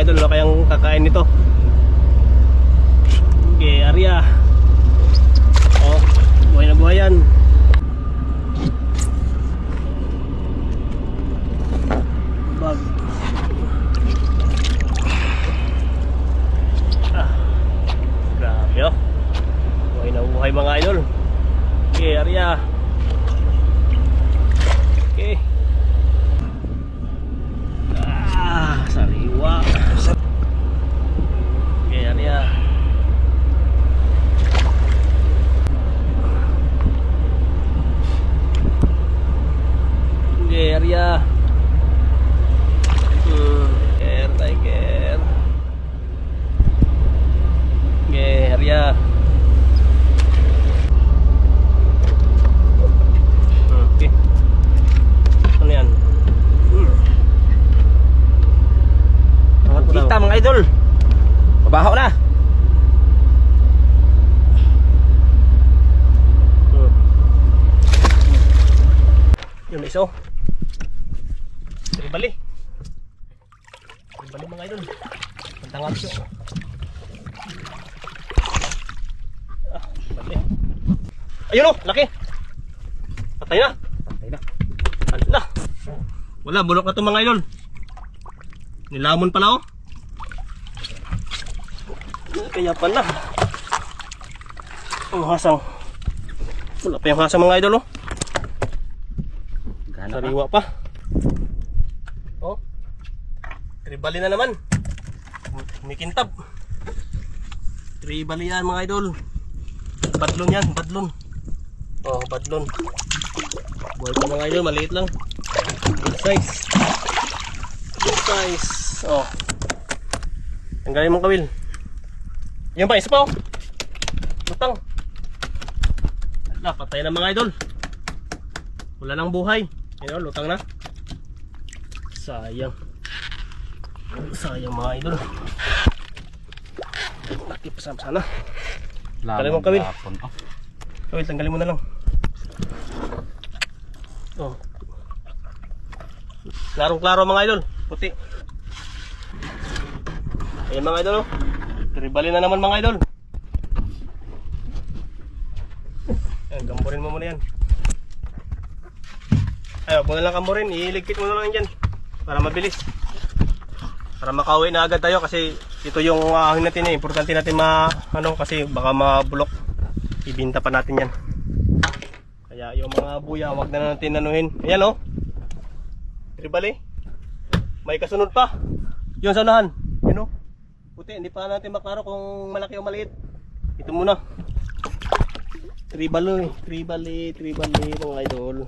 idol, wala kayang kakain nito. Okay, area. Oh, buhay na buhay yan. Bag. Grabe oh. Buhay na buhay mga idol. Okay, area. Okay. Sariwa. Okay, area. Okay, area. Tiger. Okay, area. Okay. Ano yan? Kita mga idol. Mabaho na. Yung iso. Tribali. Tribali mga idol. Pantangap siya. Tribali. Ayun oh, laki. Patay na. Patay na. Ala. Wala, bulok na ito mga idol. Nilamon pala oh. Kaya pala. Ang hasang. Wala pa yung hasang mga idol oh. Sariwa pa. Oh. Tribali na naman. Kumikintab. Tribali yan mga idol. Badlon yan, badlon. Oh, badlon. Buhay pa mga idol, maliit lang. Good size. Good size. Oh. Tanggalin mong kawil. Yan pa, isa pa oh. Lutang. Ala, patay na mga idol. Wala nang buhay. Yan oh, lutang na. Sayang. Sayang mga idol. Laki pa sana. Tanggalin mong kawil. Kawil, tanggalin mo na lang. Oh. Klarong-klaro mga idol. Puti. Ayan mga idol oh. Tribali na naman mga idol. Ayan, gamburin mo muna yan. Ayaw, huwag na lang gamburin. Iligpit mo na lang dyan para mabilis. Para makauwi na agad tayo kasi ito yung ahon natin eh. Importante natin kasi baka mabulok. Ibinta pa natin yan. Kaya yung mga buya, huwag na natin anuhin. Ayan oh. Tribali. May kasunod pa. Yun sa unahan. Yun oh. Puti, hindi pa natin maklaro kung malaki o maliit. Ito muna. Tribali mga idol.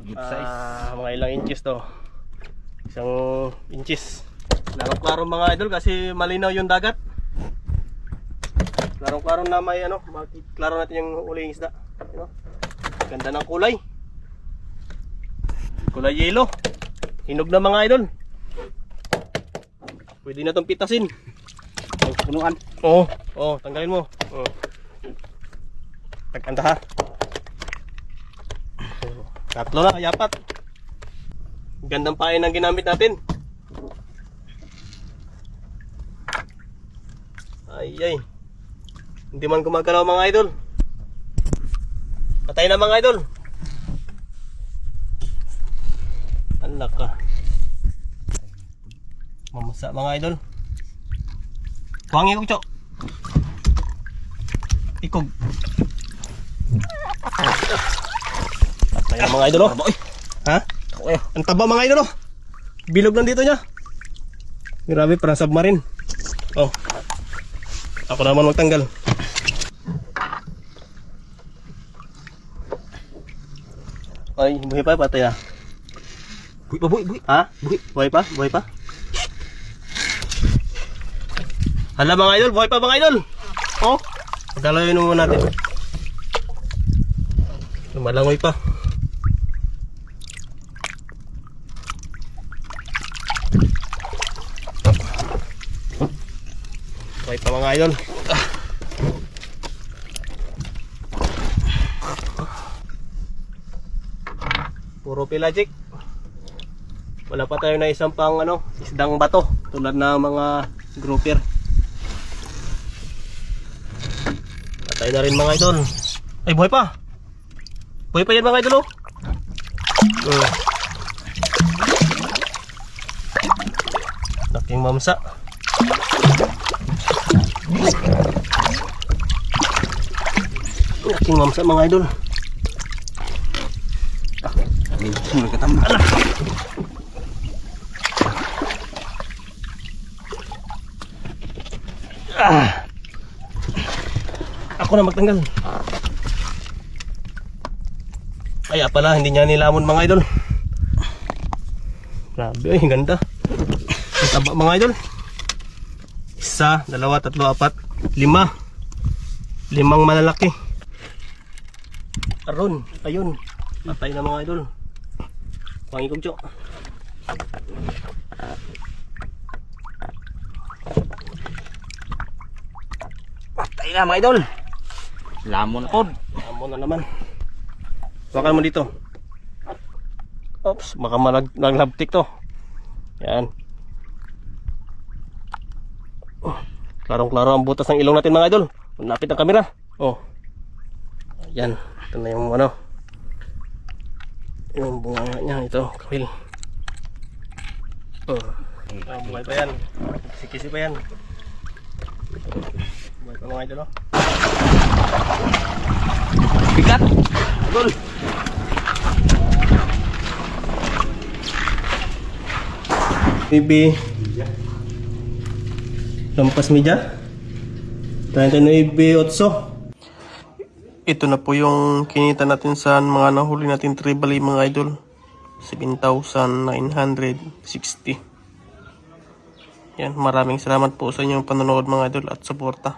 Good size. Mga ilang inches to. 1 inches. Klaro-klaro mga idol kasi malinaw yung dagat. Klaro-klaro na may klaro natin yung uling isda. You know? Ganda ng kulay. Kulay yellow. Hinog na mga idol. Pwede na itong pitasin. Punuan. Oo, tanggalin mo. Oo. Tagkanta ha. Tatlo na, yapat. Gandang pain ang ginamit natin. Ay. Hindi man gumagalaw mga idol. Patay na mga idol. Anak ka. Mamasa mga idol. Kuhangin ko, Chok. Ikog. Patay na mga idol oh. Ha? Ang taba mga idol oh. Bilog lang dito niya. Grabe, parang submarine. Oh. Ako naman magtanggal. Ay, buhay pa, patay na. Buhi. Ha? Buhay pa? Hala mga idol, buhay pa mga idol. Oh, pagkalawin mo natin. Lumalangoy pa. Buhay pa mga idol. Puro pelagic. Wala pa tayo na isang pang isdang bato tulad na mga grouper. Patay na rin mga idol. Ay, buhay pa. Buhay pa yan mga idol, oh. Laking mamsa. Laking mamsa mga idol. Minsan nagkatama. Ako na magtanggal. Kaya pala hindi niya nilamon mga idol. Grabe, ay ganda. Ang taba mga idol. 1, 2, 3, 4, 5. 5 malalaki. Aron, ayun. Patay na mga idol. Pangikog. Patay na mga idol. Lamon pod. Amo na naman. Hawakan mo dito. Oops, baka naglabtik to. Yan. Klarong-klaro ang butas ng ilong natin mga idol. Lapit ang kamera. Oh. Yan. Ito na yung yung bunga niya. Ito, kawil. Oh. Buhay pa yan. Kisi-kisi pa yan. Buhay pa mga idol, oh. Bigat. Idol. Maybe lampas media 39.8. Ito na po yung kinita natin sa mga nahuli natin tribali mga idol. 7,960. Yan, maraming salamat po sa inyong panonood mga idol at suporta.